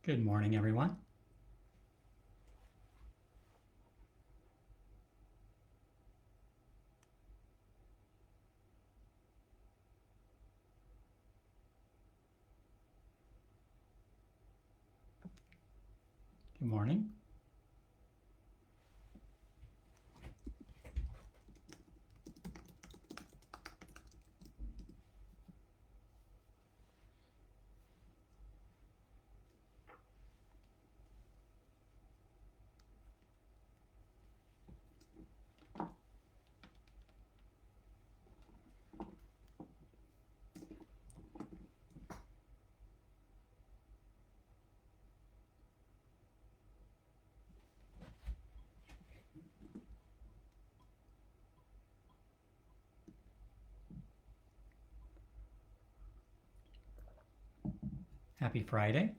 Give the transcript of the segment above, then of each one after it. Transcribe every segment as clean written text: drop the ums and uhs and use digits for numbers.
Good morning, everyone. Good morning. Happy Friday.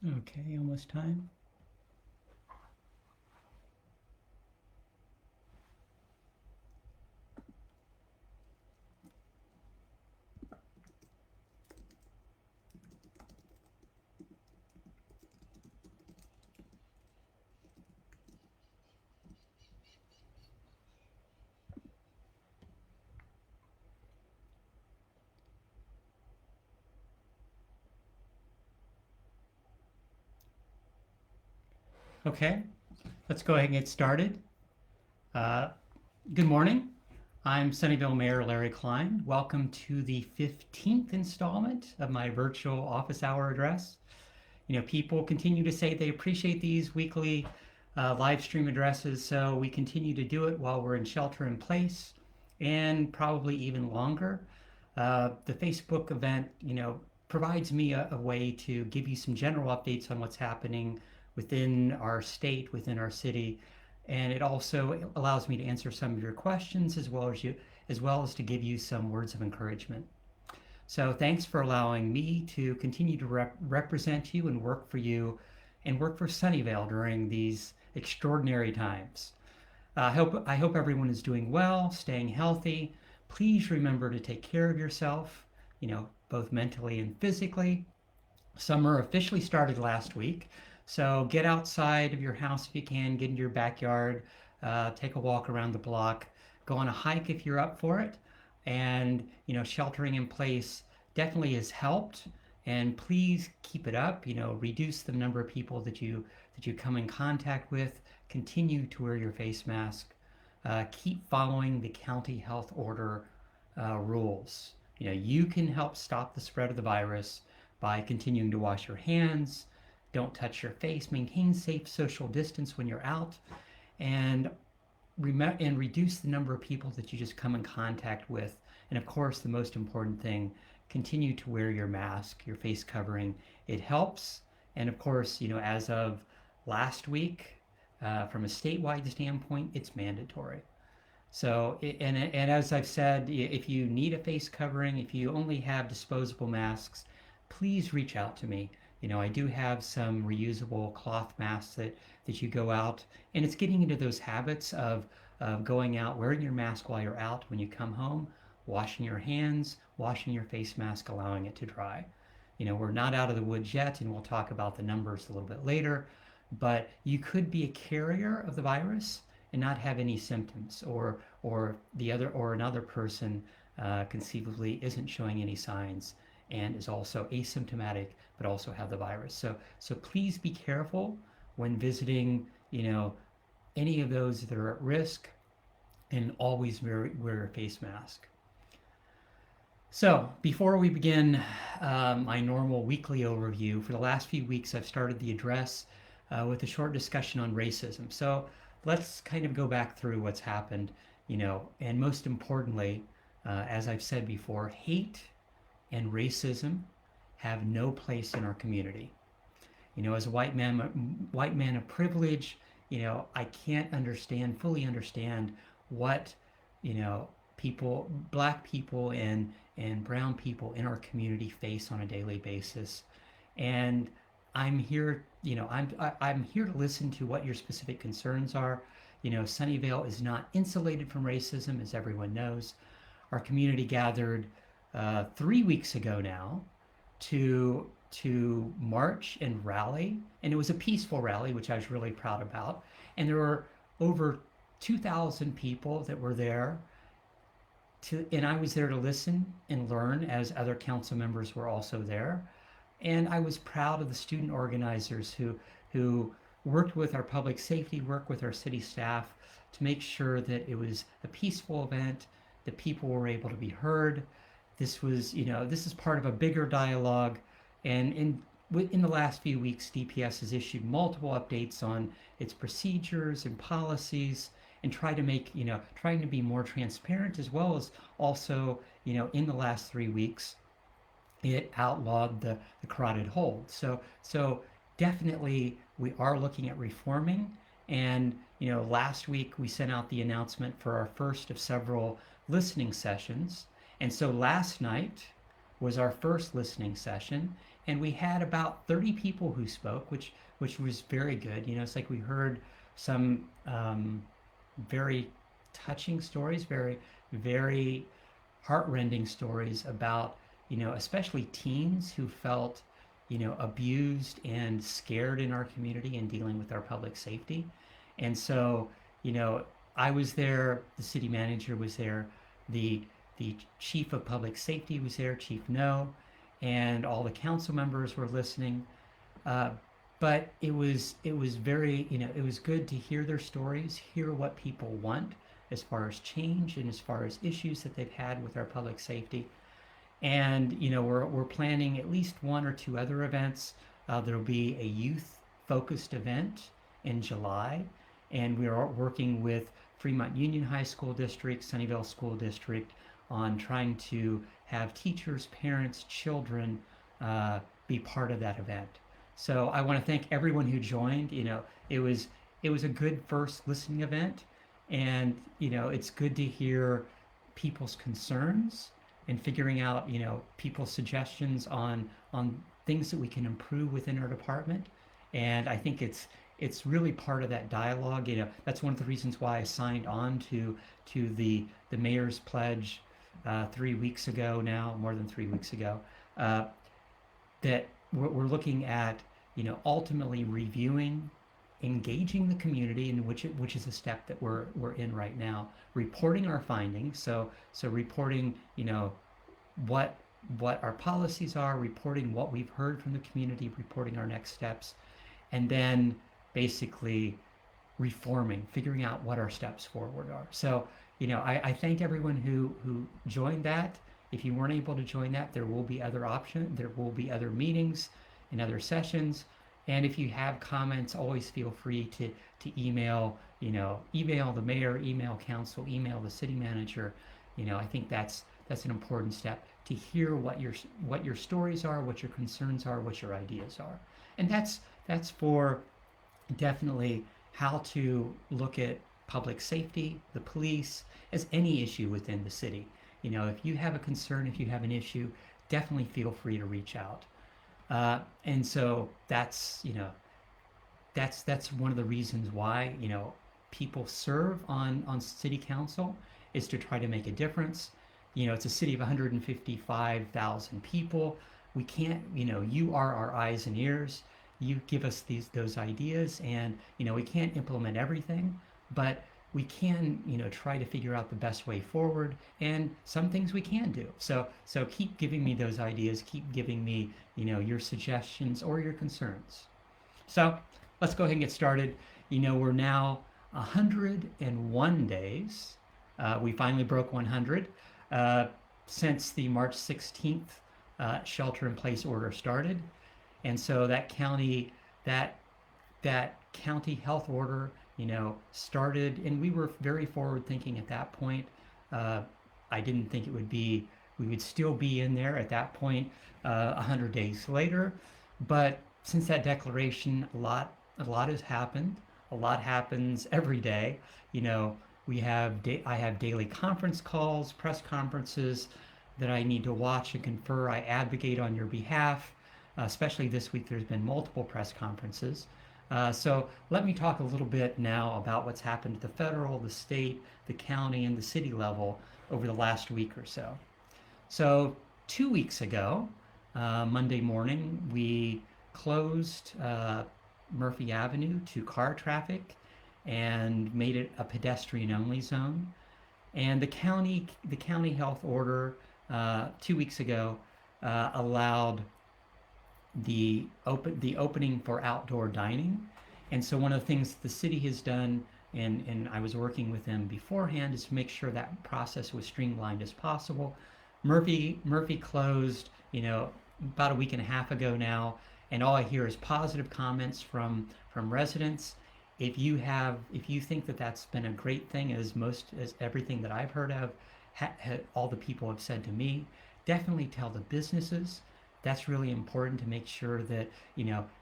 Okay, almost time. Okay, let's go ahead and get started. Uh, Good morning. I'm Sunnyvale Mayor Larry Klein. Welcome to the 15th installment of my virtual office hour address. People continue to say they appreciate these weekly live stream addresses, so we continue to do it while we're in shelter in place and probably even longer. The Facebook event, provides me a way to give you some general updates on what's happening within our state, within our city, and it also allows me to answer some of your questions as well as to give you some words of encouragement. So thanks for allowing me to continue to represent you and work for you and work for Sunnyvale during these extraordinary times. I hope everyone is doing well, staying healthy. Please remember to take care of yourself, both mentally and physically. Summer officially started last week, so get outside of your house if you can, get into your backyard, take a walk around the block, go on a hike if you're up for it. And, sheltering in place definitely has helped. And please keep it up, reduce the number of people that you that you come in contact with, continue to wear your face mask. Keep following the county health order rules. You can help stop the spread of the virus by continuing to wash your hands, don't touch your face, maintain safe social distance when you're out, and reduce the number of people that you just come in contact with. And of course, the most important thing, continue to wear your mask, your face covering. It helps. And of course, as of last week, from a statewide standpoint, it's mandatory. So, and as I've said, if you need a face covering, if you only have disposable masks, please reach out to me. I do have some reusable cloth masks that you go out, and it's getting into those habits of going out, wearing your mask while you're out. When you come home, washing your hands, washing your face mask, allowing it to dry. We're not out of the woods yet, and we'll talk about the numbers a little bit later, but you could be a carrier of the virus and not have any symptoms, or another person conceivably isn't showing any signs and is also asymptomatic but also have the virus. So please be careful when visiting any of those that are at risk, and always wear a face mask. So before we begin my normal weekly overview, for the last few weeks I've started the address with a short discussion on racism. So let's kind of go back through what's happened, and most importantly, as I've said before, hate and racism have no place in our community. As a white man of privilege, I can't fully understand what, black people and brown people in our community face on a daily basis. And I'm here, I'm here to listen to what your specific concerns are. Sunnyvale is not insulated from racism, as everyone knows. Our community gathered 3 weeks ago now to march and rally, and it was a peaceful rally, which I was really proud about. And there were over 2,000 people that were there and I was there to listen and learn, as other council members were also there. And I was proud of the student organizers who worked with our public safety, worked with our city staff to make sure that it was a peaceful event, that people were able to be heard. This was, this is part of a bigger dialogue. And in the last few weeks, DPS has issued multiple updates on its procedures and policies, and trying to be more transparent, as well as also, in the last 3 weeks, it outlawed the carotid hold. So definitely we are looking at reforming. And, last week we sent out the announcement for our first of several listening sessions. And so last night was our first listening session, and we had about 30 people who spoke, which was very good. It's like we heard some very touching stories, very, very heartrending stories about, especially teens who felt, abused and scared in our community and dealing with our public safety. And so, I was there, the city manager was there, the chief of public safety was there, Chief No, and all the council members were listening. But it was very, it was good to hear their stories, hear what people want as far as change and as far as issues that they've had with our public safety. And, we're planning at least 1 or 2 other events. There'll be a youth-focused event in July, and we are working with Fremont Union High School District, Sunnyvale School District, on trying to have teachers, parents, children be part of that event. So I want to thank everyone who joined. It was a good first listening event, and it's good to hear people's concerns and figuring out people's suggestions on things that we can improve within our department. And I think it's really part of that dialogue. That's one of the reasons why I signed on to the mayor's pledge 3 weeks ago now, more than 3 weeks ago, that we're looking at, ultimately reviewing, engaging the community, in which is a step that we're in right now, reporting our findings. So reporting, what our policies are, reporting what we've heard from the community, reporting our next steps, and then basically reforming, figuring out what our steps forward are. So, I thank everyone who joined that. If you weren't able to join that, there will be other options. There will be other meetings and other sessions. And if you have comments, always feel free to email, email the mayor, email council, email the city manager. I think that's an important step to hear what your stories are, what your concerns are, what your ideas are. And that's for definitely how to look at public safety, the police, as any issue within the city. If you have a concern, if you have an issue, definitely feel free to reach out. And so that's one of the reasons why people serve on city council, is to try to make a difference. It's a city of 155,000 people. We can't, you are our eyes and ears. You give us those ideas, and we can't implement everything, but we can try to figure out the best way forward, and some things we can do. So keep giving me those ideas, keep giving me your suggestions or your concerns. So let's go ahead and get started. We're now 101 days. We finally broke 100 since the March 16th shelter in place order started. And so that county health order, started, and we were very forward thinking at that point. I didn't think we would still be in there at that point 100 days later. But since that declaration, a lot has happened. A lot happens every day. I have daily conference calls, press conferences that I need to watch and confer. I advocate on your behalf. Especially this week, there's been multiple press conferences. So let me talk a little bit now about what's happened at the federal, the state, the county, and the city level over the last week or so. So 2 weeks ago, Monday morning, we closed Murphy Avenue to car traffic and made it a pedestrian-only zone. And the county health order 2 weeks ago allowed the opening for outdoor dining. And so one of the things the city has done, and I was working with them beforehand, is to make sure that process was streamlined as possible. Murphy closed, about a week and a half ago now, and all I hear is positive comments from residents. If you think that that's been a great thing, as everything that I've heard of, all the people have said to me, definitely tell the businesses. That's really important to make sure that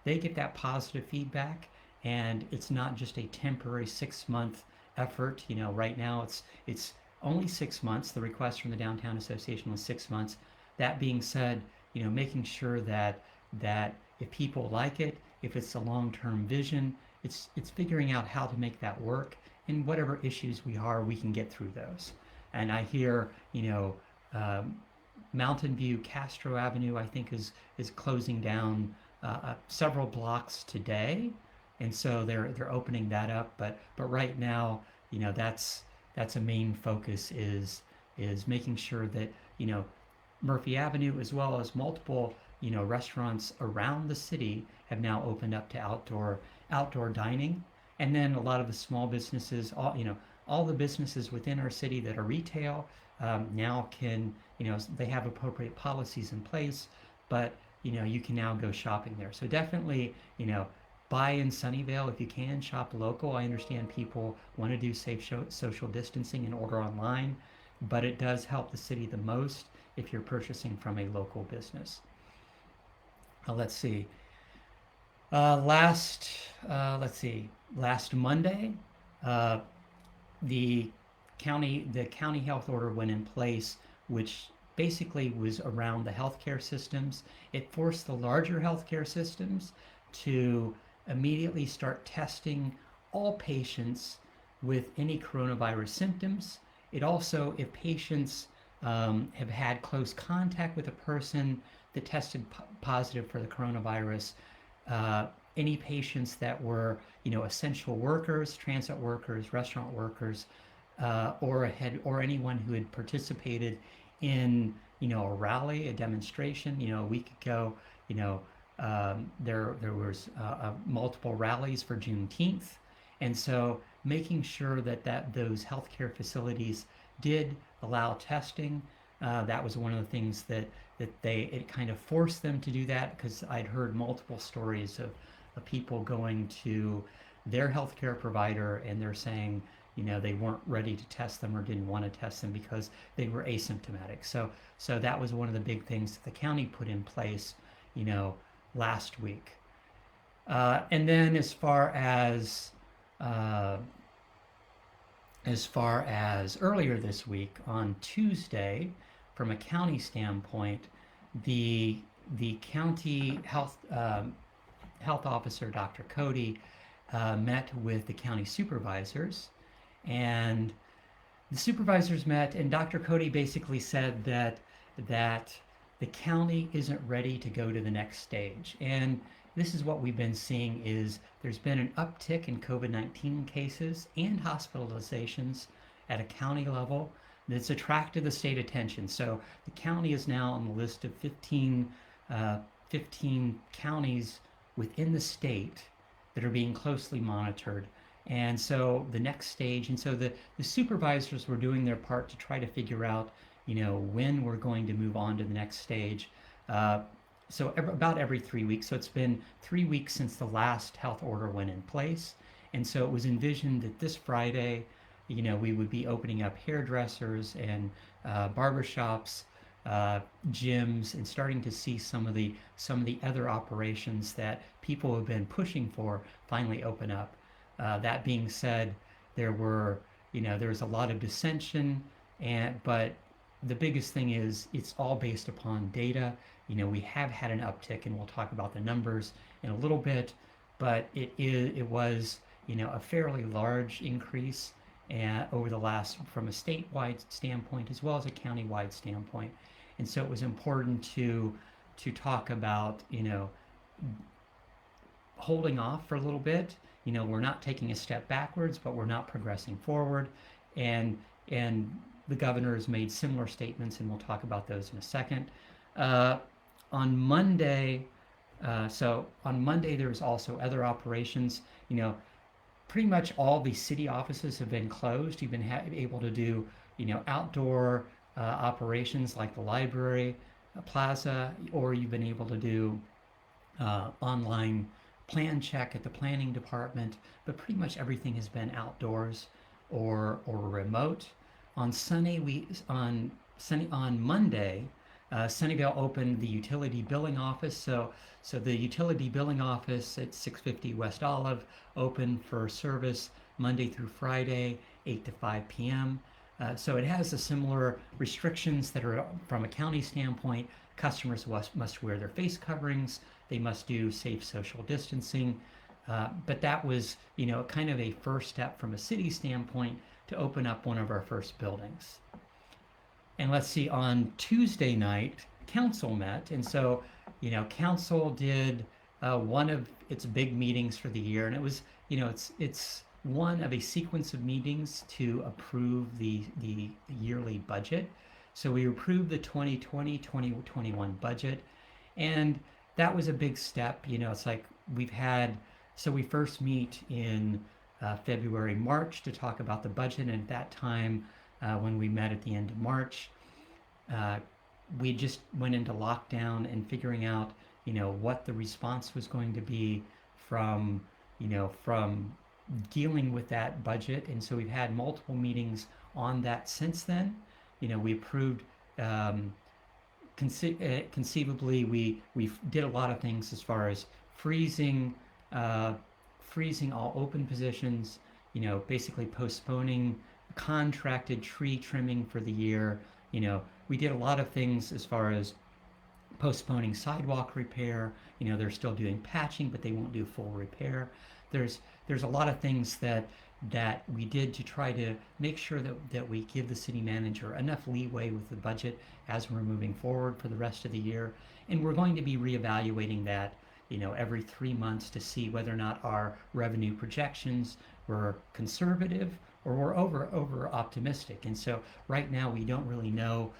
they get that positive feedback, and it's not just a temporary 6-month effort. Right now it's only 6 months. The request from the Downtown Association was 6 months. That being said, making sure that if people like it, if it's a long-term vision, it's figuring out how to make that work, and whatever issues we can get through those. And I hear Mountain View, Castro Avenue, I think is closing down several blocks today, and so they're opening that up. But right now, that's a main focus is making sure that Murphy Avenue, as well as multiple restaurants around the city, have now opened up to outdoor dining. And then a lot of the small businesses, all the businesses within our city that are retail, now can, they have appropriate policies in place, but you can now go shopping there. So definitely, buy in Sunnyvale if you can. Shop local. I understand people want to do safe social distancing and order online, but it does help the city the most if you're purchasing from a local business. Let's see. Last Monday, the county health order went in place, which basically was around the healthcare systems. It forced the larger healthcare systems to immediately start testing all patients with any coronavirus symptoms. It also, if patients have had close contact with a person that tested positive for the coronavirus, any patients that were, essential workers, transit workers, restaurant workers, or anyone who had participated in, a rally, a demonstration, a week ago, there was multiple rallies for Juneteenth, and so making sure that those healthcare facilities did allow testing. That was one of the things that it kind of forced them to do that, because I'd heard multiple stories of people going to their healthcare provider and they're saying, they weren't ready to test them or didn't want to test them because they were asymptomatic. So that was one of the big things that the county put in place, last week. And then as far as earlier this week on Tuesday, from a county standpoint, the county health officer, Dr. Cody, met with the county supervisors, and the supervisors met, and Dr. Cody basically said that the county isn't ready to go to the next stage. And this is what we've been seeing is there's been an uptick in COVID-19 cases and hospitalizations at a county level that's attracted the state attention. So the county is now on the list of 15 counties within the state that are being closely monitored. And so the next stage, and so the supervisors were doing their part to try to figure out, when we're going to move on to the next stage. So about every 3 weeks. So it's been 3 weeks since the last health order went in place. And so it was envisioned that this Friday, we would be opening up hairdressers and barbershops, gyms, and starting to see some of the other operations that people have been pushing for finally open up. That being said, there was a lot of dissension, but the biggest thing is it's all based upon data. We have had an uptick, and we'll talk about the numbers in a little bit, but it was a fairly large increase over the last, from a statewide standpoint as well as a countywide standpoint. And so it was important to talk about holding off for a little bit. We're not taking a step backwards, but we're not progressing forward. And the governor has made similar statements, and we'll talk about those in a second. On Monday, there was also other operations. Pretty much all the city offices have been closed. You've been able to do, outdoor operations like the library, plaza, or you've been able to do online plan check at the planning department, but pretty much everything has been outdoors or remote. On Monday, Sunnyvale opened the utility billing office. So the utility billing office at 650 West Olive open for service Monday through Friday, 8 to 5 p.m. So it has the similar restrictions that are from a county standpoint. Customers must wear their face coverings. They must do safe social distancing. But that was, kind of a first step from a city standpoint to open up one of our first buildings. And let's see, on Tuesday night, council met. And so, council did one of its big meetings for the year. And it was, it's one of a sequence of meetings to approve the yearly budget. So we approved the 2020-2021 budget. And that was a big step. It's like we first meet in February, March to talk about the budget. And at that time, when we met at the end of March, we just went into lockdown and figuring out, what the response was going to be from dealing with that budget. And so we've had multiple meetings on that since then. We approved, conceivably, we did a lot of things as far as freezing all open positions, basically postponing contracted tree trimming for the year. We did a lot of things as far as postponing sidewalk repair. They're still doing patching, but they won't do full repair. There's a lot of things that we did to try to make sure that we give the city manager enough leeway with the budget as we're moving forward for the rest of the year. And we're going to be reevaluating that, every 3 months to see whether or not our revenue projections were conservative or we're over optimistic. And so right now we don't really know,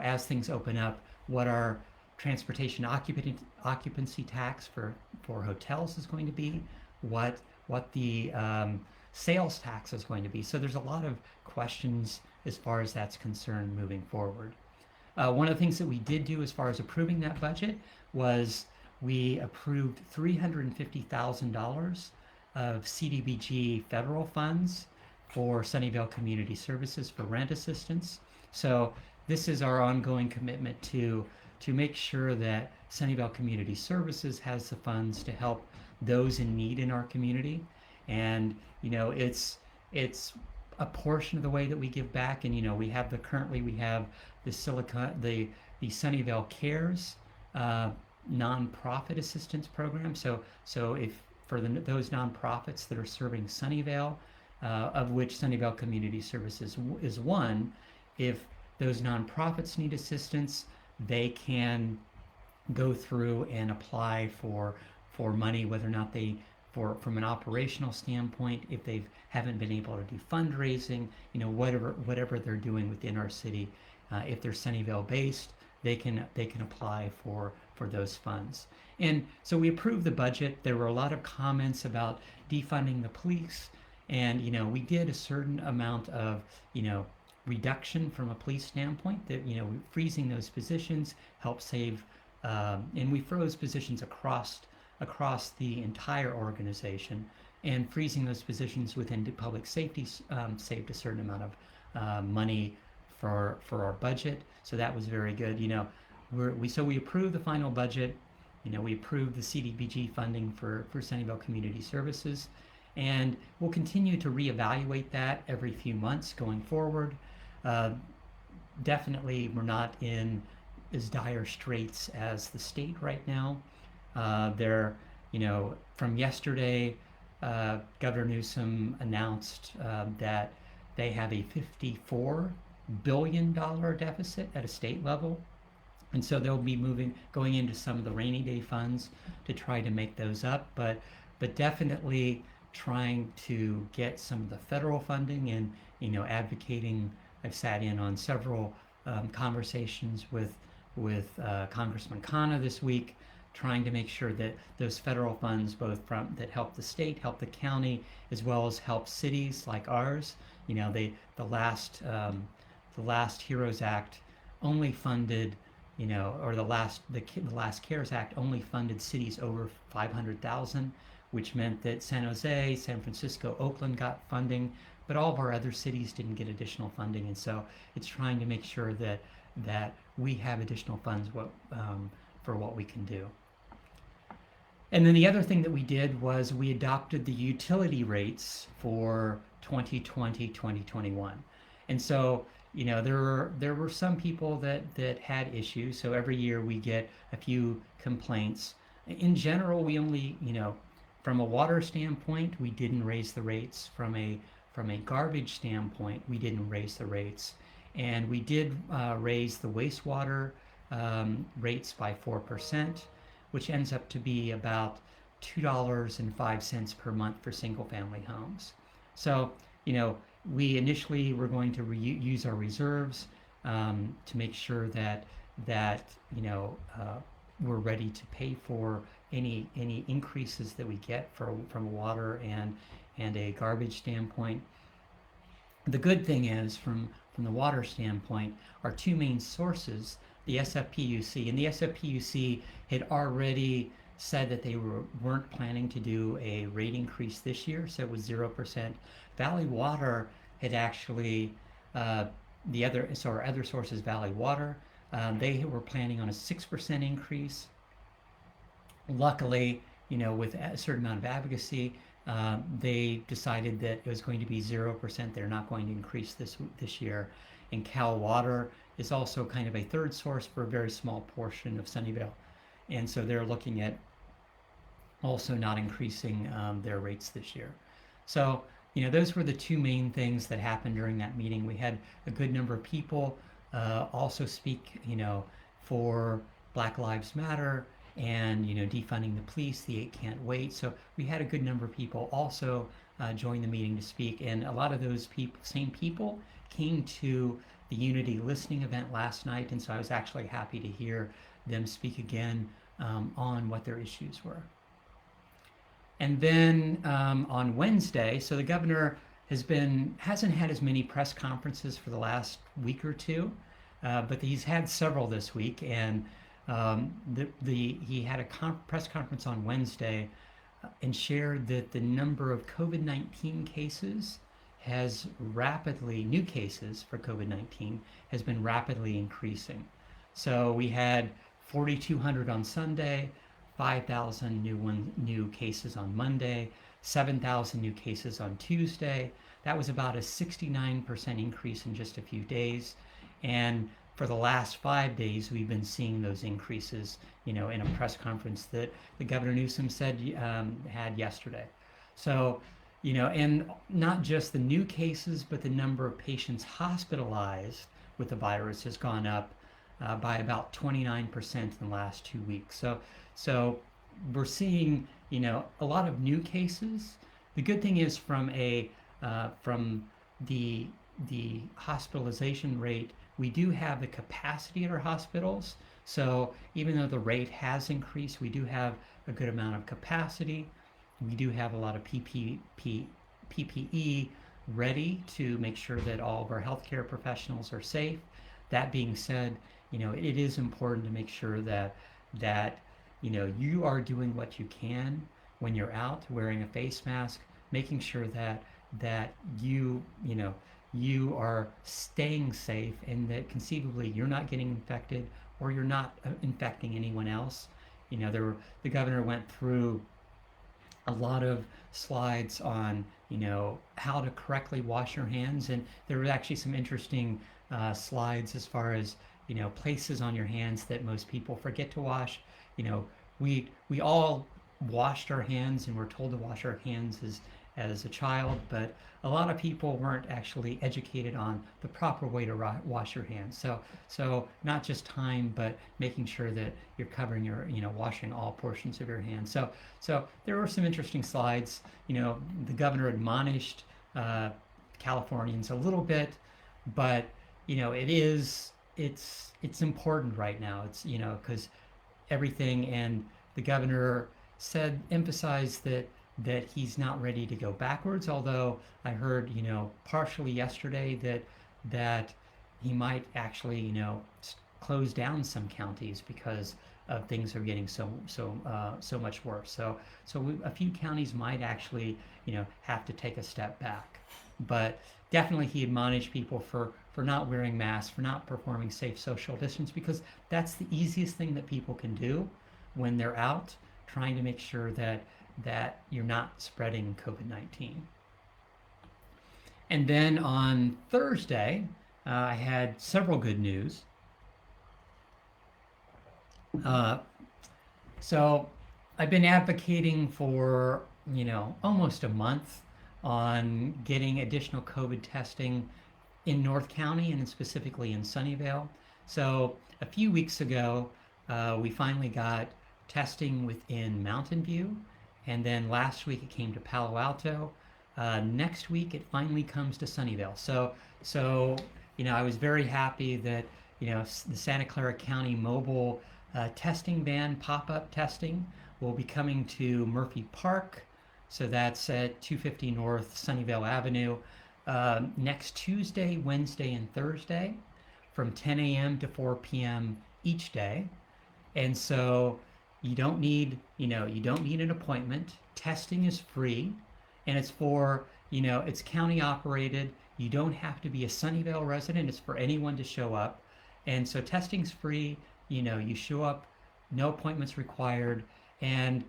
as things open up, what our transportation occupancy tax for hotels is going to be, what the sales tax is going to be. So there's a lot of questions as far as that's concerned moving forward. One of the things that we did do as far as approving that budget was we approved $350,000 of CDBG federal funds for Sunnyvale Community Services for rent assistance. So this is our ongoing commitment to make sure that Sunnyvale Community Services has the funds to help those in need in our community. And it's a portion of the way that we give back. And we have currently we have the Sunnyvale Cares nonprofit assistance program. So if for those nonprofits that are serving Sunnyvale, of which Sunnyvale Community Services is one, if those nonprofits need assistance, they can go through and apply for money, whether or not they, from an operational standpoint, if they haven't been able to do fundraising, whatever they're doing within our city, if they're Sunnyvale based, they can apply for those funds. And so we approved the budget. There were a lot of comments about defunding the police, and we did a certain amount of reduction from a police standpoint, that freezing those positions helped save, and we froze positions across the entire organization, and freezing those positions within public safety saved a certain amount of money for our budget. So that was very good. We approved the final budget. We approved the CDBG funding for Sunnyvale Community Services, and we'll continue to reevaluate that every few months going forward. Definitely, we're not in as dire straits as the state right now. From yesterday, Governor Newsom announced that they have a $54 billion deficit at a state level. And so they'll be going into some of the rainy day funds to try to make those up, but definitely trying to get some of the federal funding, and advocating. I've sat in on several conversations with Congressman Khanna this week, trying to make sure that those federal funds, both that help the state, help the county, as well as help cities like ours. The last HEROES Act only funded, or the last CARES Act only funded cities over 500,000, which meant that San Jose, San Francisco, Oakland got funding, but all of our other cities didn't get additional funding. And so it's trying to make sure that we have additional funds for what we can do. And then the other thing that we did was we adopted the utility rates for 2020, 2021. And so, there were some people that had issues. So every year we get a few complaints. In general, we only, from a water standpoint, we didn't raise the rates. From a garbage standpoint, we didn't raise the rates. And we did raise the wastewater rates by 4%, which ends up to be about $2.05 per month for single family homes. So, we initially were going to use our reserves to make sure that we're ready to pay for any increases that we get from a water and a garbage standpoint. The good thing is, from the water standpoint, our two main sources, the SFPUC, and the SFPUC had already said that they weren't planning to do a rate increase this year, so it was 0%. Valley Water had actually, our other source is Valley Water, they were planning on a 6% increase. Luckily, with a certain amount of advocacy, they decided that it was going to be 0%. They're not going to increase this year. And Cal Water is also kind of a third source for a very small portion of Sunnyvale. And so they're looking at also not increasing their rates this year. So, those were the two main things that happened during that meeting. We had a good number of people also speak, for Black Lives Matter and, defunding the police, the 8 Can't Wait. So we had a good number of people also join the meeting to speak. And a lot of those same people came to the Unity listening event last night. And so I was actually happy to hear them speak again on what their issues were. And then on Wednesday, so the governor hasn't had as many press conferences for the last week or two, but he's had several this week, and he had a press conference on Wednesday and shared that the number of COVID-19 cases new cases for COVID-19 has been rapidly increasing. So we had 4,200 on Sunday, 5,000 new cases on Monday, 7,000 new cases on Tuesday. That was about a 69% increase in just a few days. And for the last 5 days, we've been seeing those increases, in a press conference that the Governor Newsom said had yesterday. So, and not just the new cases, but the number of patients hospitalized with the virus has gone up by about 29% in the last 2 weeks. So we're seeing, a lot of new cases. The good thing is from the hospitalization rate, we do have the capacity at our hospitals. So even though the rate has increased, we do have a good amount of capacity. We do have a lot of PPE ready to make sure that all of our healthcare professionals are safe. That being said, it is important to make sure that you are doing what you can when you're out, wearing a face mask, making sure that you are staying safe, and that conceivably you're not getting infected or you're not infecting anyone else. The governor went through a lot of slides on how to correctly wash your hands, and there were actually some interesting slides as far as places on your hands that most people forget to wash. We all washed our hands and were told to wash our hands as a child, but a lot of people weren't actually educated on the proper way to wash your hands. So not just time, but making sure that you're covering washing all portions of your hands. So there were some interesting slides. The governor admonished Californians a little bit, but it's important right now. It's because everything, and the governor emphasized that he's not ready to go backwards, although I heard partially yesterday that he might actually close down some counties because of things are getting so much worse. So a few counties might actually have to take a step back. But definitely he admonished people for not wearing masks, for not performing safe social distance, because that's the easiest thing that people can do when they're out trying to make sure that you're not spreading COVID-19. And then on Thursday, I had several good news. So I've been advocating for almost a month on getting additional COVID testing in North County, and specifically in Sunnyvale. So a few weeks ago, we finally got testing within Mountain View, and then last week it came to Palo Alto. Next week it finally comes to Sunnyvale. So I was very happy that the Santa Clara County mobile testing van, pop-up testing, will be coming to Murphy Park. So that's at 250 North Sunnyvale Avenue next Tuesday, Wednesday, and Thursday from 10 a.m. to 4 p.m. each day. And so you don't need an appointment. Testing is free, and it's for, it's county operated. You don't have to be a Sunnyvale resident. It's for anyone to show up. And so testing's free. You show up, no appointments required, and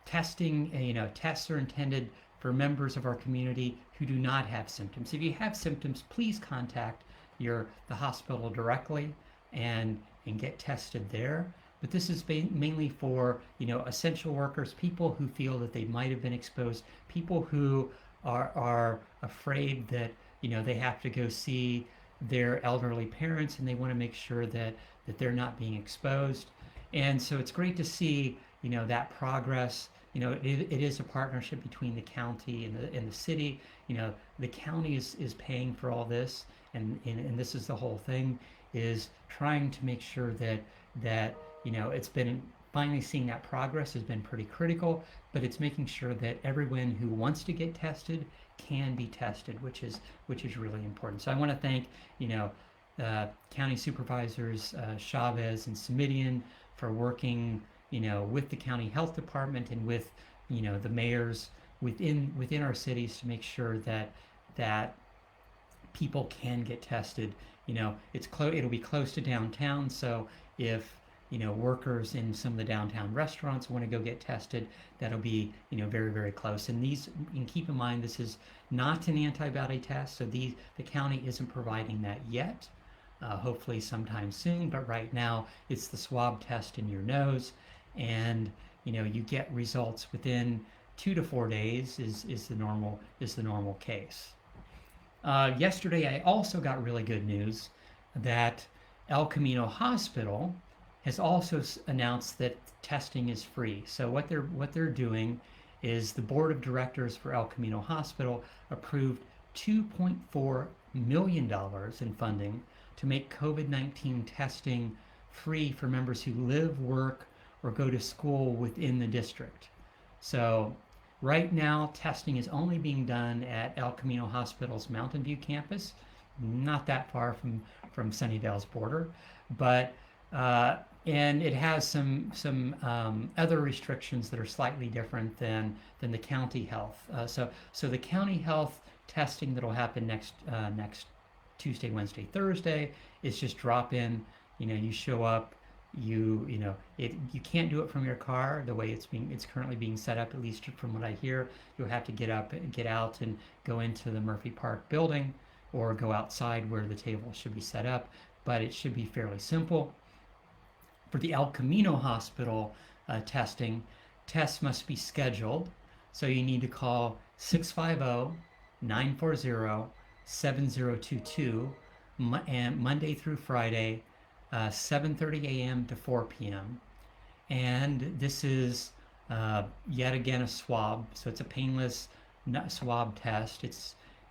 tests are intended for members of our community who do not have symptoms. If you have symptoms, please contact the hospital directly and get tested there. But this is mainly for essential workers, people who feel that they might have been exposed, people who are afraid that they have to go see their elderly parents, and they want to make sure that they're not being exposed. And so it's great to see that progress. It is a partnership between the county and the city. The county is paying for all this, and this is the whole thing, is trying to make sure that it's been finally seeing that progress has been pretty critical, but it's making sure that everyone who wants to get tested can be tested, which is really important. So I want to thank county supervisors Chavez and Simidian for working with the county health department and with the mayors within our cities to make sure that people can get tested. It'll be close to downtown, so if workers in some of the downtown restaurants want to go get tested, that'll be very, very close. And keep in mind, this is not an antibody test, so the county isn't providing that yet. Hopefully sometime soon, but right now it's the swab test in your nose, and you get results within 2 to 4 days is the normal case. Yesterday I also got really good news that El Camino Hospital has also announced that testing is free. So what they're doing is the board of directors for El Camino Hospital approved $2.4 million in funding to make COVID-19 testing free for members who live, work, or go to school within the district. So right now, testing is only being done at El Camino Hospital's Mountain View campus, not that far from Sunnyvale's border, but and it has some other restrictions that are slightly different than the county health. So the county health testing that'll happen next Tuesday, Wednesday, Thursday is just drop in. You show up. You can't do it from your car the way it's currently being set up. At least from what I hear, you'll have to get up and get out and go into the Murphy Park building or go outside where the table should be set up. But it should be fairly simple. For the El Camino Hospital testing, tests must be scheduled. So you need to call 650-940-7022 and Monday through Friday, 7:30 a.m. to 4 p.m. And this is yet again a swab, so it's a painless swab test.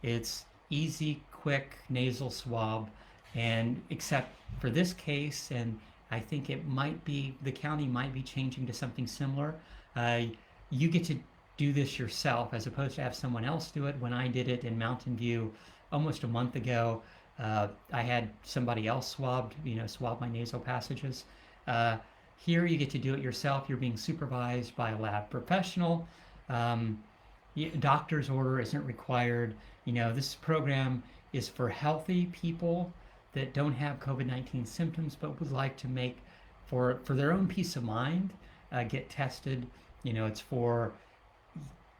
It's easy, quick nasal swab, and except for this case, and I think the county might be changing to something similar. You get to do this yourself as opposed to have someone else do it. When I did it in Mountain View almost a month ago, I had somebody else swab my nasal passages. Here you get to do it yourself. You're being supervised by a lab professional. Doctor's order isn't required. This program is for healthy people that don't have COVID-19 symptoms but would like to make, for their own peace of mind, get tested. It's for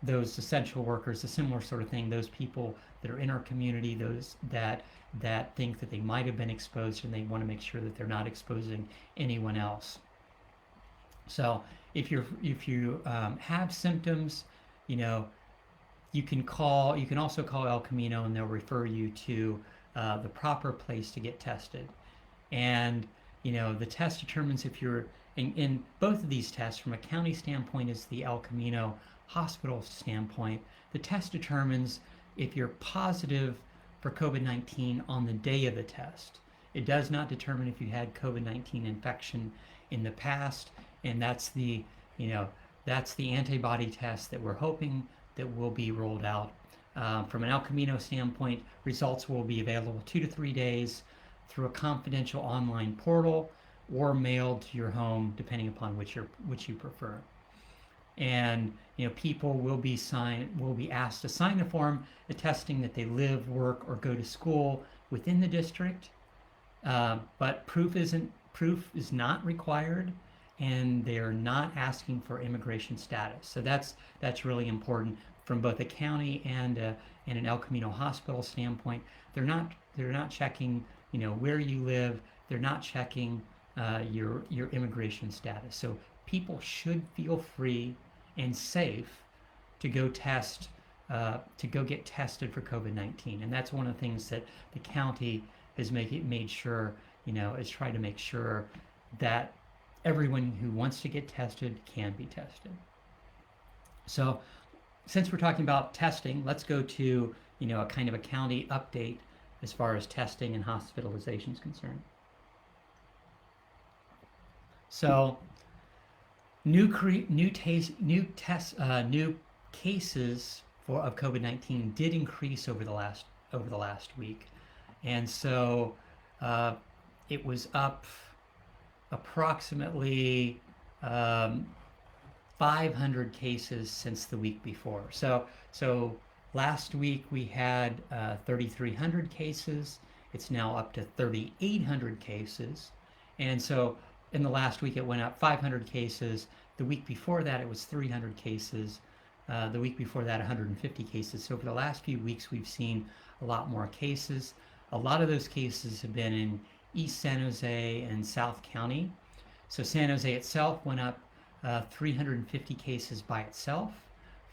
those essential workers, a similar sort of thing, those people that are in our community, those that think that they might have been exposed and they want to make sure that they're not exposing anyone else. So if you have symptoms, you can also call El Camino and they'll refer you to the proper place to get tested. And the test determines if you're in both of these tests. From a county standpoint is the El Camino Hospital standpoint. The test determines if you're positive for COVID-19 on the day of the test. It does not determine if you had COVID-19 infection in the past, and that's the antibody test that we're hoping that will be rolled out. From an El Camino standpoint, results will be available 2 to 3 days through a confidential online portal or mailed to your home, depending upon which you prefer. And people will be asked to sign a form attesting that they live, work, or go to school within the district. But proof is not required, and they are not asking for immigration status. So that's really important from both a county and an El Camino Hospital standpoint. They're not checking where you live. They're not checking your immigration status. So people should feel free and safe to go get tested for COVID-19, and that's one of the things that the county has made sure, is try to make sure that everyone who wants to get tested can be tested. So, since we're talking about testing, let's go to a kind of a county update as far as testing and hospitalization is concerned. So new cases of COVID-19 did increase over the last week, and so it was up approximately 500 cases since the week before. So last week we had 3,300 cases. It's now up to 3,800 cases, and so in the last week it went up 500 cases. The week before that it was 300 cases. The week before that 150 cases. So over the last few weeks we've seen a lot more cases. A lot of those cases have been in East San Jose and South County. So San Jose itself went up 350 cases by itself,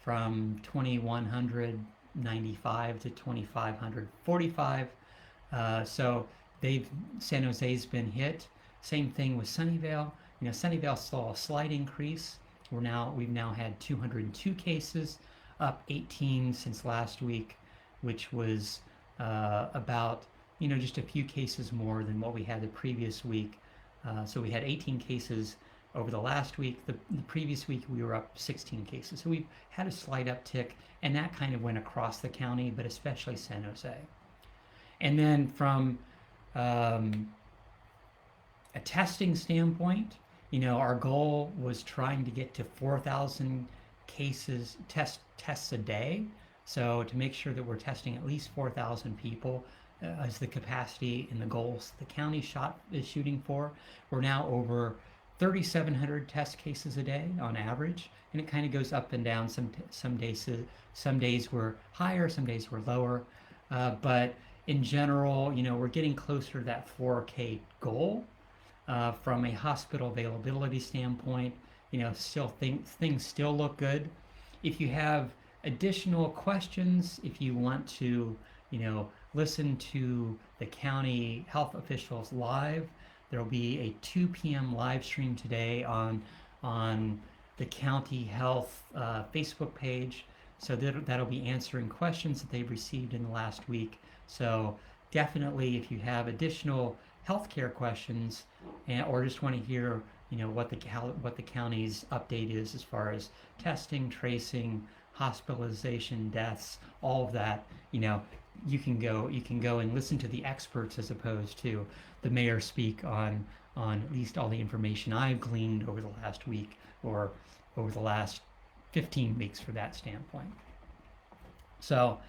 from 2,195 to 2,545. So San Jose's been hit. Same thing with Sunnyvale. Sunnyvale saw a slight increase. We've now had 202 cases, up 18 since last week, which was about just a few cases more than what we had the previous week. So we had 18 cases over the last week. The previous week we were up 16 cases. So we've had a slight uptick, and that kind of went across the county, but especially San Jose. And then from a testing standpoint, our goal was trying to get to 4,000 cases tests a day. So to make sure that we're testing at least 4,000 people as the capacity and the goals the county is shooting for. We're now over 3,700 test cases a day on average, and it kind of goes up and down. Some days we're higher, some days we're lower, but in general, we're getting closer to that 4K goal. From a hospital availability standpoint, things still look good. If you have additional questions, if you want to, listen to the county health officials live, there'll be a 2 p.m. live stream today on the county health Facebook page. So that'll be answering questions that they've received in the last week. So definitely, if you have additional healthcare questions, or just want to hear what the county's update is as far as testing, tracing, hospitalization, deaths, all of that, you can go and listen to the experts as opposed to the mayor speak on at least all the information I've gleaned over the last week or over the last 15 weeks for that standpoint. So,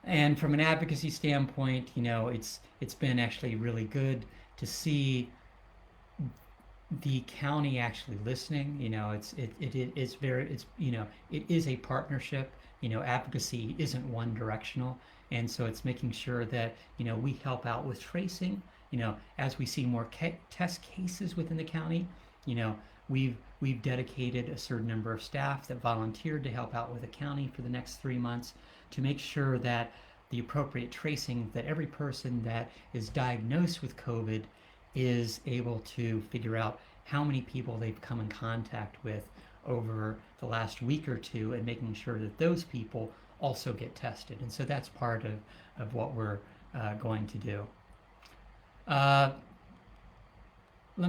and from an advocacy standpoint, it's been actually really good to see the county actually listening. It is a partnership. Advocacy isn't one directional, and so it's making sure that we help out with tracing. As we see more test cases within the county, we've dedicated a certain number of staff that volunteered to help out with the county for the next 3 months to make sure that the appropriate tracing, that every person that is diagnosed with COVID is able to figure out how many people they've come in contact with over the last week or two, and making sure that those people also get tested. And so that's part of what we're going to do. Let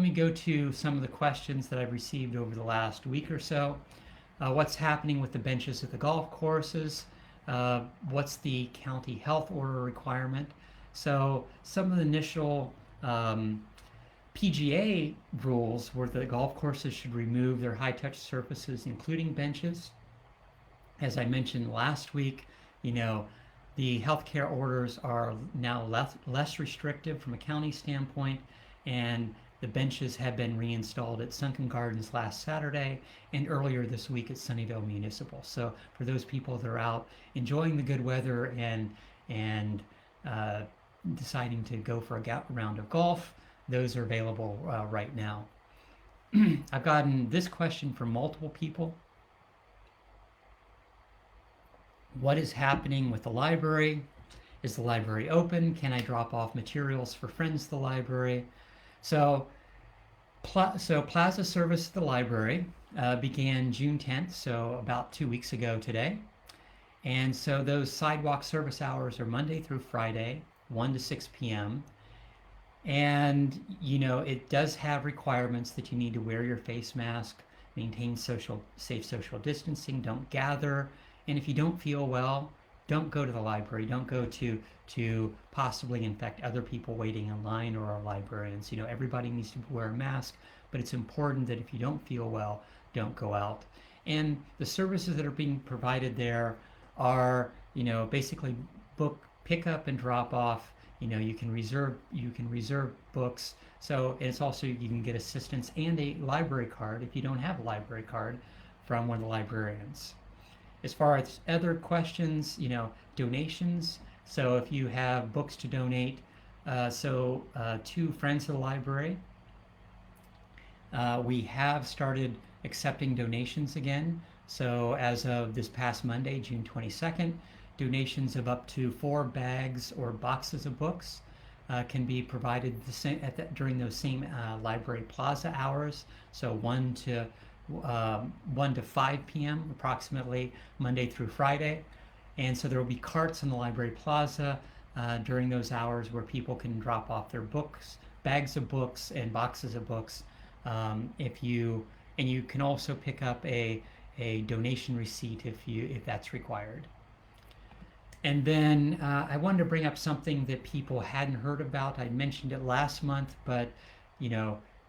me go to some of the questions that I've received over the last week or so. What's happening with the benches at the golf courses? What's the county health order requirement? So some of the initial PGA rules were that golf courses should remove their high-touch surfaces, including benches. As I mentioned last week, the healthcare orders are now less restrictive from a county standpoint, and the benches have been reinstalled at Sunken Gardens last Saturday and earlier this week at Sunnyvale Municipal. So for those people that are out enjoying the good weather and deciding to go for a round of golf, those are available right now. I've gotten this question from multiple people. What is happening with the library? Is the library open? Can I drop off materials for friends at the library? So Plaza service at the library began June 10th, so about 2 weeks ago today. And so those sidewalk service hours are Monday through Friday, 1 to 6 p.m. And, it does have requirements that you need to wear your face mask, maintain safe social distancing, don't gather. And if you don't feel well, don't go to the library. Don't go to possibly infect other people waiting in line or our librarians. Everybody needs to wear a mask, but it's important that if you don't feel well, don't go out. And the services that are being provided there are, basically book pickup and drop off. You can reserve books. So it's also, you can get assistance and a library card if you don't have a library card from one of the librarians. As far as other questions, donations. So if you have books to donate, to Friends of the Library, we have started accepting donations again. So as of this past Monday, June 22nd, donations of up to 4 bags or boxes of books can be provided during those same library plaza hours. So 1 to 5 p.m. approximately, Monday through Friday. And so there will be carts in the library plaza during those hours where people can drop off their books, bags of books and boxes of books. And you can also pick up a donation receipt if that's required. And then I wanted to bring up something that people hadn't heard about. I mentioned it last month, but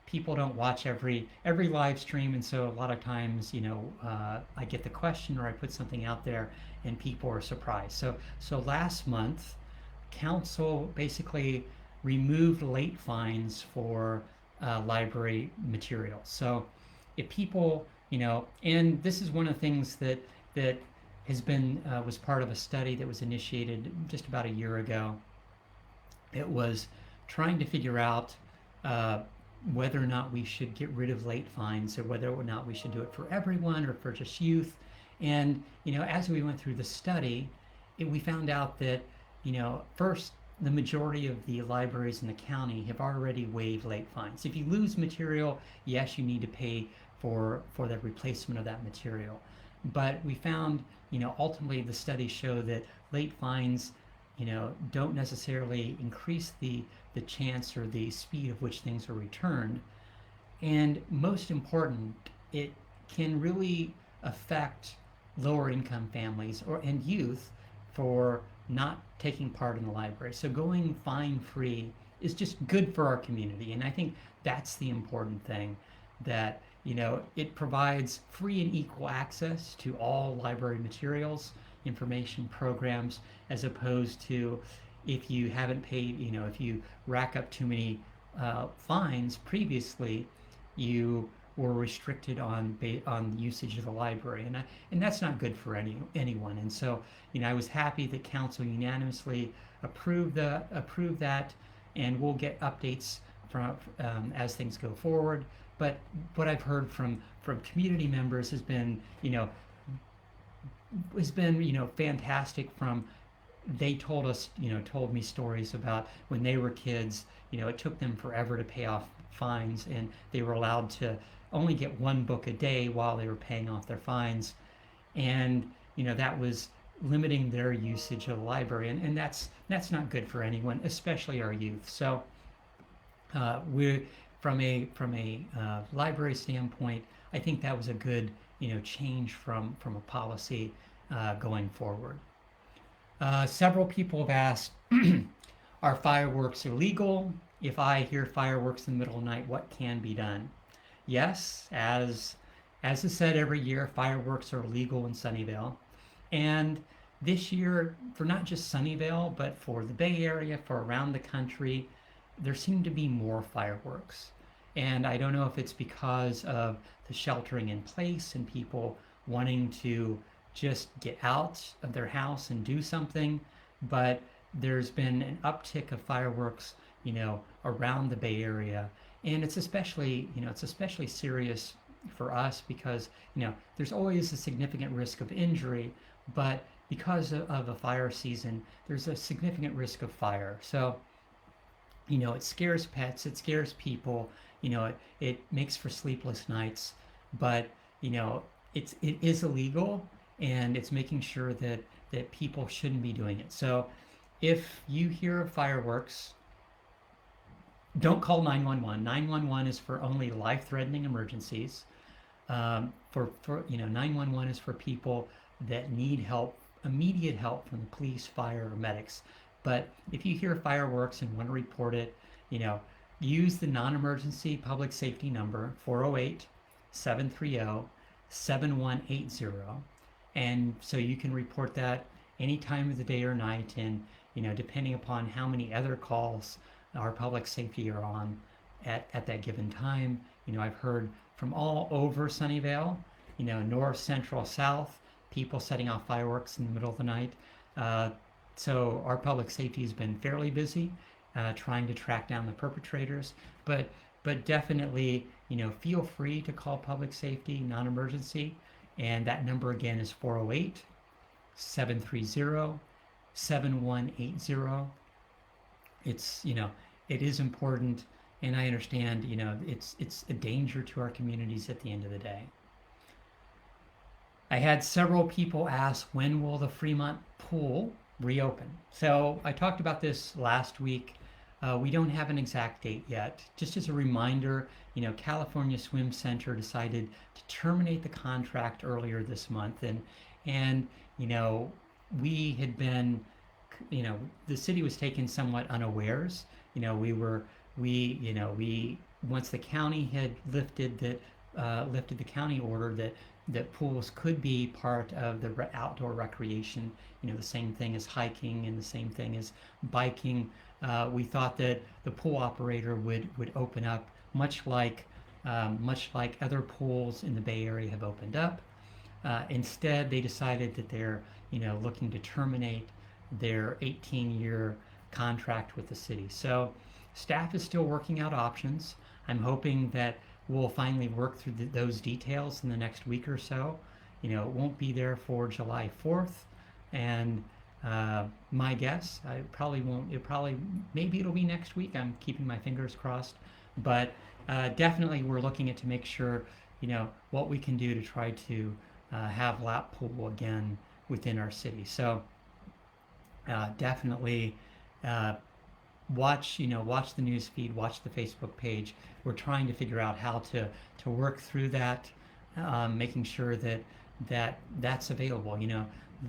people don't watch every live stream, and so a lot of times, I get the question or I put something out there, and people are surprised. So last month, council basically removed late fines for library materials. So if people, and this is one of the things that has been was part of a study that was initiated just about a year ago. It was trying to figure out whether or not we should get rid of late fines, or whether or not we should do it for everyone or for just youth. And as we went through the study, we found out that first, the majority of the libraries in the county have already waived late fines. If you lose material, yes, you need to pay for the replacement of that material. But we found, ultimately the studies show that late fines, don't necessarily increase the chance or the speed of which things are returned. And most important, it can really affect lower income families and youth for not taking part in the library. So going fine free is just good for our community. And I think that's the important thing, that it provides free and equal access to all library materials, information, programs, as opposed to if you haven't paid, if you rack up too many fines previously, you were restricted on usage of the library, and that's not good for anyone. And so, I was happy that council unanimously approved that, and we'll get updates from as things go forward. But what I've heard from community members has been fantastic. They told me stories about when they were kids. It took them forever to pay off fines, and they were allowed to only get 1 book a day while they were paying off their fines, and that was limiting their usage of the library, and that's not good for anyone, especially our youth. So we're from a library standpoint, I think that was a good change from a policy going forward. Several people have asked, are fireworks illegal? If I hear fireworks in the middle of the night, what can be done? Yes, as is said every year, fireworks are legal in Sunnyvale. And this year, for not just Sunnyvale, but for the Bay Area, for around the country, there seem to be more fireworks. And I don't know if it's because of the sheltering in place and people wanting to just get out of their house and do something, but there's been an uptick of fireworks, around the Bay Area. And it's especially serious for us because, there's always a significant risk of injury, but because of a fire season, there's a significant risk of fire. So, it scares pets, it scares people, it makes for sleepless nights, but, it is illegal, and it's making sure that people shouldn't be doing it. So if you hear of fireworks, don't call 911. 911 is for only life-threatening emergencies. For 911 is for people that need help, immediate help from the police, fire, or medics. But if you hear fireworks and want to report it, you know, use the non-emergency public safety number 408 730 7180, and so you can report that any time of the day or night, and depending upon how many other calls our public safety are on at that given time. I've heard from all over Sunnyvale, north, central, south, people setting off fireworks in the middle of the night. So our public safety has been fairly busy trying to track down the perpetrators, but definitely, feel free to call public safety non-emergency, and that number again is 408 730 7180. It's, it is important, and I understand, it's a danger to our communities at the end of the day. I had several people ask, when will the Fremont pool reopen? So I talked about this last week. We don't have an exact date yet. Just as a reminder, California Swim Center decided to terminate the contract earlier this month, and we had been, the city was taken somewhat unawares. We once the county had lifted the county order that pools could be part of the outdoor recreation, the same thing as hiking and the same thing as biking. We thought that the pool operator would open up much like other pools in the Bay Area have opened up. Instead, they decided that they're looking to terminate their 18-year contract with the city. So staff is still working out options. I'm hoping that we'll finally work through those details in the next week or so. It won't be there for July 4th, and my guess, I probably won't. Maybe it'll be next week. I'm keeping my fingers crossed, but definitely we're looking at to make sure what we can do to try to have lap pool again within our city. So definitely watch the news feed, watch the Facebook page. We're trying to figure out how to work through that, making sure that's available.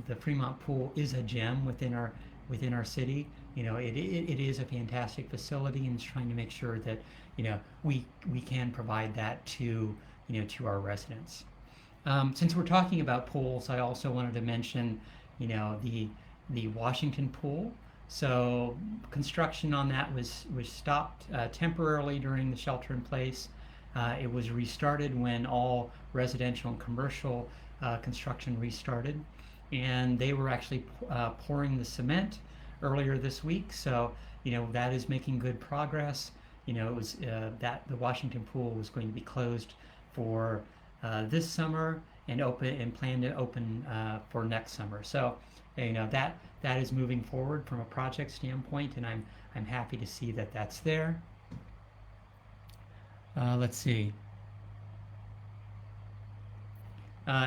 The Fremont pool is a gem within our city. It is a fantastic facility, and it's trying to make sure that we can provide that to our residents. Since we're talking about pools, I also wanted to mention the Washington pool. So construction on that was stopped temporarily during the shelter in place. It was restarted when all residential and commercial construction restarted, and they were actually pouring the cement earlier this week. So that is making good progress. It was that the Washington pool was going to be closed for this summer and plan to open for next summer. So that is moving forward from a project standpoint, and I'm happy to see that that's there. Let's see.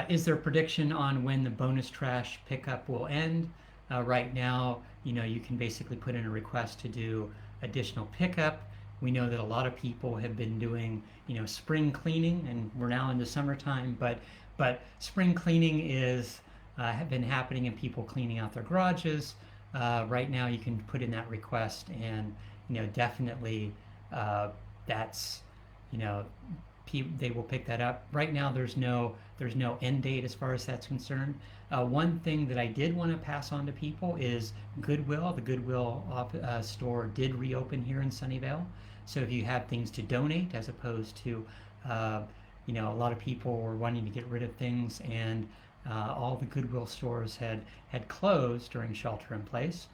Is there a prediction on when the bonus trash pickup will end? Right now, you can basically put in a request to do additional pickup. We know that a lot of people have been doing, spring cleaning, and we're now into summertime, but spring cleaning have been happening, and people cleaning out their garages. Right now, you can put in that request, and definitely that's they will pick that up. Right now, there's no end date as far as that's concerned. One thing that I did want to pass on to people is Goodwill. The Goodwill store did reopen here in Sunnyvale. So if you have things to donate, as opposed to, a lot of people were wanting to get rid of things, and all the Goodwill stores had closed during shelter in place.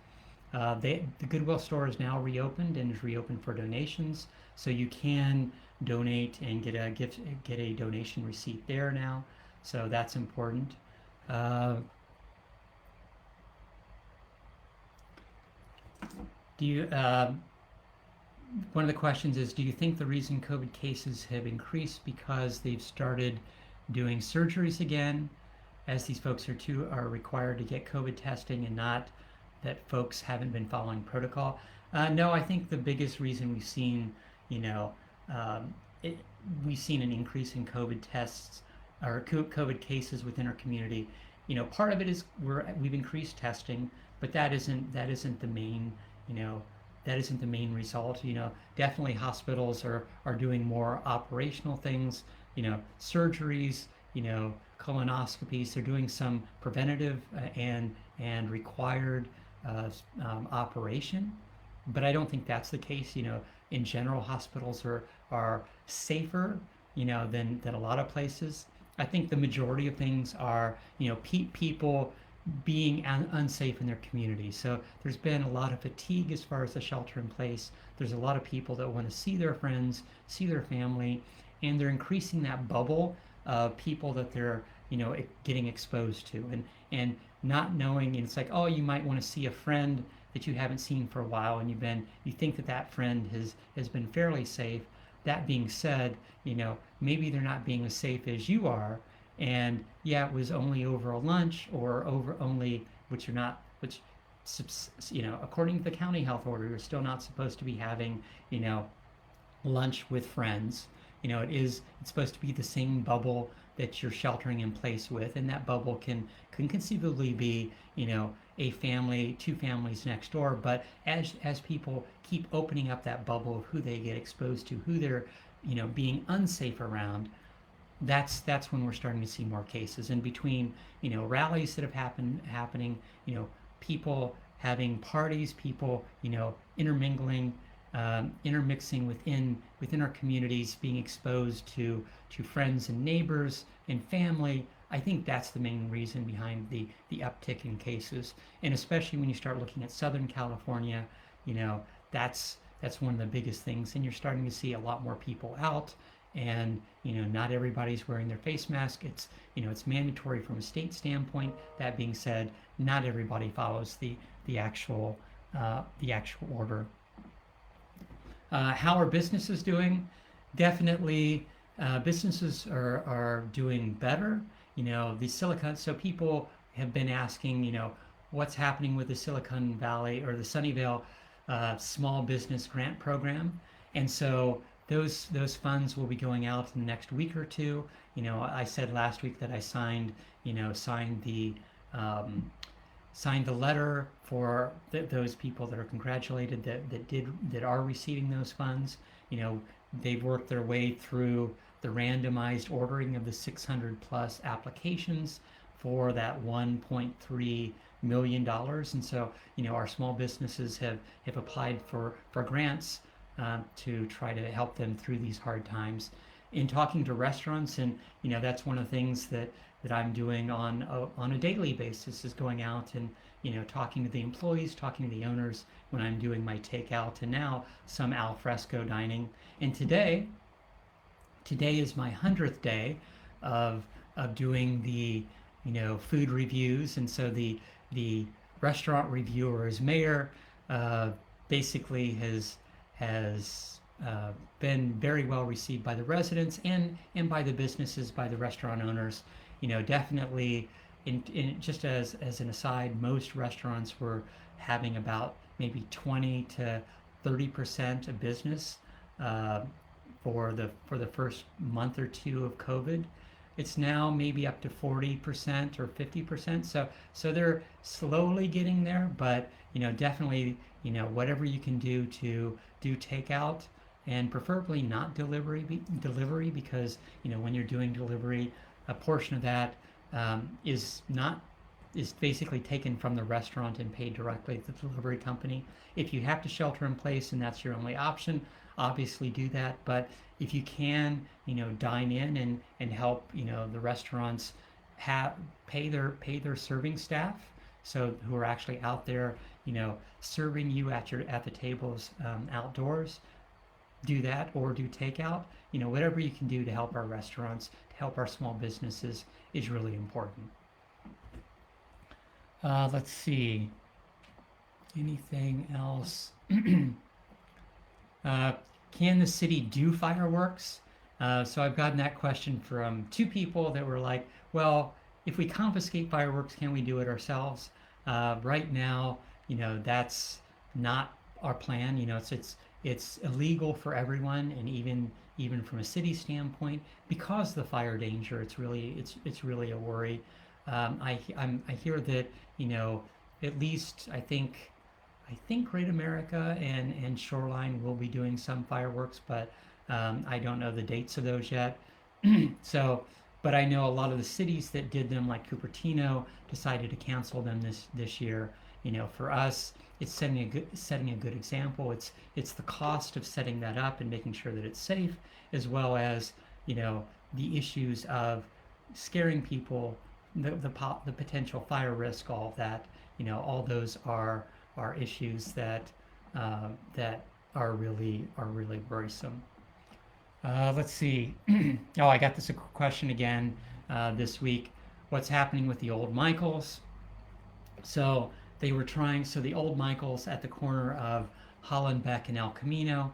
The Goodwill store is now reopened and is reopened for donations, so you can donate and get a donation receipt there now. So that's important. One of the questions is, do you think the reason COVID cases have increased because they've started doing surgeries again, as these folks are required to get COVID testing and not that folks haven't been following protocol. No, I think the biggest reason we've seen, you know, um, it, we've seen an increase in COVID tests or COVID cases within our community. Part of it is we've increased testing, but that isn't the main, you know, that isn't the main result. Definitely hospitals are doing more operational things, surgeries, colonoscopies. They're doing some preventative and required operation, but I don't think that's the case. In general, hospitals are safer, than a lot of places. I think the majority of things are, people being unsafe in their community. So there's been a lot of fatigue as far as the shelter in place. There's a lot of people that want to see their friends, see their family, and they're increasing that bubble of people that they're, getting exposed to, and not knowing. And it's like, oh, you might want to see a friend that you haven't seen for a while, and you think that friend has been fairly safe. That being said, maybe they're not being as safe as you are, and yeah, it was only over a lunch or over only, which you're not, which, according to the county health order, you're still not supposed to be having, lunch with friends. It's supposed to be the same bubble that you're sheltering in place with, and that bubble can conceivably be, a family, two families next door. But as people keep opening up that bubble of who they get exposed to, who they're, being unsafe around, that's when we're starting to see more cases. And between, rallies that have happening, people having parties, people, intermingling, intermixing within our communities, being exposed to friends and neighbors and family. I think that's the main reason behind the uptick in cases. And especially when you start looking at Southern California, that's one of the biggest things. And you're starting to see a lot more people out, and not everybody's wearing their face mask. It's mandatory from a state standpoint. That being said, not everybody follows the actual order. How are businesses doing? Definitely, businesses are doing better. The Silicon. So people have been asking, what's happening with the Silicon Valley or the Sunnyvale small business grant program, and so those funds will be going out in the next week or two. I said last week that I signed the letter for those people that are congratulated that are receiving those funds. They've worked their way through the randomized ordering of the 600 plus applications for that $1.3 million. And so, our small businesses have applied for grants to try to help them through these hard times. In talking to restaurants, and that's one of the things that I'm doing on a daily basis, is going out and talking to the employees, talking to the owners when I'm doing my takeout, and now some al fresco dining. And today is my 100th day of doing the food reviews. And so the restaurant reviewer, as mayor, basically has been very well received by the residents and by the businesses, by the restaurant owners. Definitely, just as an aside, most restaurants were having about maybe 20 to 30% of business for the first month or two of COVID. It's now maybe up to 40% or 50%. So they're slowly getting there, but definitely, whatever you can do to do takeout, and preferably not delivery, because when you're doing delivery, a portion of that is basically taken from the restaurant and paid directly to the delivery company. If you have to shelter in place and that's your only option, obviously do that. But if you can, dine in and help, the restaurants pay their serving staff, so who are actually out there, serving you at the tables outdoors. Do that, or do takeout. Whatever you can do to help our restaurants, to help our small businesses, is really important. Let's see. Anything else? Can the city do fireworks? So I've gotten that question from two people that were like, well, if we confiscate fireworks, can we do it ourselves? Right now, that's not our plan. It's illegal for everyone, and even from a city standpoint, because of the fire danger, it's really a worry. I hear that at least I think Great America and Shoreline will be doing some fireworks, but I don't know the dates of those yet. So, but I know a lot of the cities that did them, like Cupertino, decided to cancel them this year. For us, it's setting a good example. It's the cost of setting that up and making sure that it's safe, as well as the issues of scaring people, the potential fire risk, all of that. All those are issues that are really worrisome. Let's see. Oh, I got this question again this week. What's happening with the old Michaels? So the old Michaels at the corner of Hollenbeck and El Camino.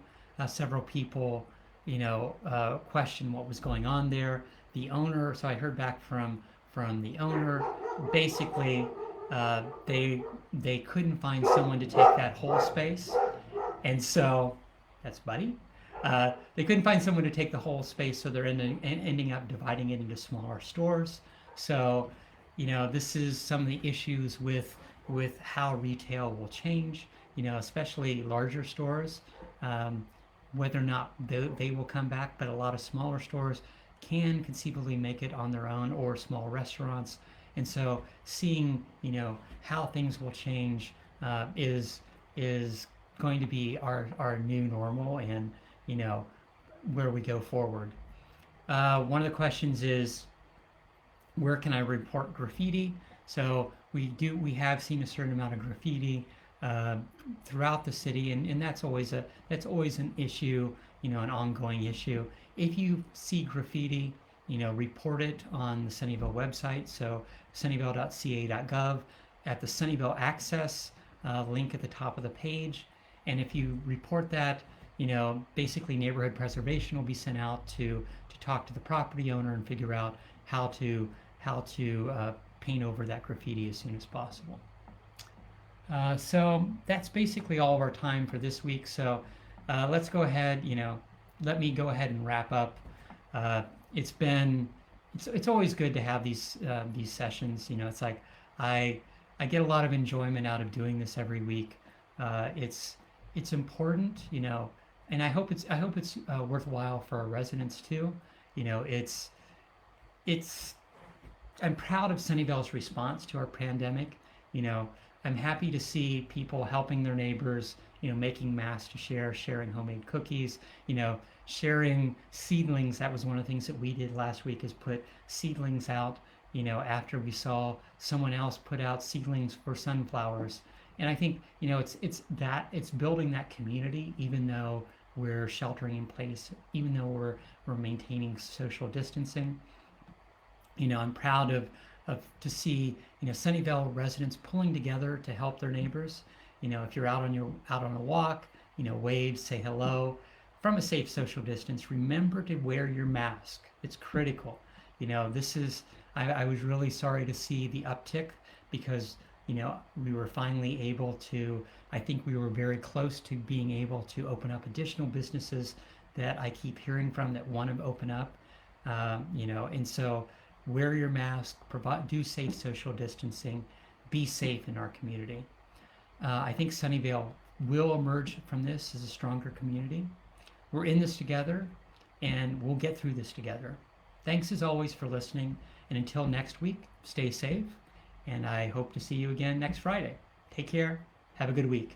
Several people, questioned what was going on there. The owner. So I heard back from the owner. Basically, they couldn't find someone to take that whole space, and so that's Buddy. They couldn't find someone to take the whole space, so they're ending up dividing it into smaller stores. So, this is some of the issues with how retail will change. Especially larger stores, whether or not they will come back. But a lot of smaller stores can conceivably make it on their own, or small restaurants. And so, seeing how things will change is going to be our new normal, and where we go forward. One of the questions is, where can I report graffiti? So we have seen a certain amount of graffiti throughout the city, and that's always an issue, an ongoing issue. If you see graffiti, report it on the Sunnyvale website. So sunnyvale.ca.gov, at the Sunnyvale Access link at the top of the page. And if you report that, basically neighborhood preservation will be sent out to talk to the property owner and figure out how to paint over that graffiti as soon as possible. So that's basically all of our time for this week. So let's go ahead, let me go ahead and wrap up. It's always good to have these sessions. It's like I get a lot of enjoyment out of doing this every week. It's important, and I hope it's worthwhile for our residents too. I'm proud of Sunnyvale's response to our pandemic. I'm happy to see people helping their neighbors, making masks to share, sharing homemade cookies, sharing seedlings. That was one of the things that we did last week, is put seedlings out, after we saw someone else put out seedlings for sunflowers. And I think, it's building that community, even though we're sheltering in place, even though we're maintaining social distancing. I'm proud of to see Sunnyvale residents pulling together to help their neighbors. If you're out on a walk, wave, say hello from a safe social distance. Remember to wear your mask. It's critical. I was really sorry to see the uptick, because we were finally able to. I think we were very close to being able to open up additional businesses that I keep hearing from that want to open up. And so, wear your mask, do safe social distancing, be safe in our community. I think Sunnyvale will emerge from this as a stronger community. We're in this together, and we'll get through this together. Thanks as always for listening, and until next week, stay safe, and I hope to see you again next Friday. Take care. Have a good week.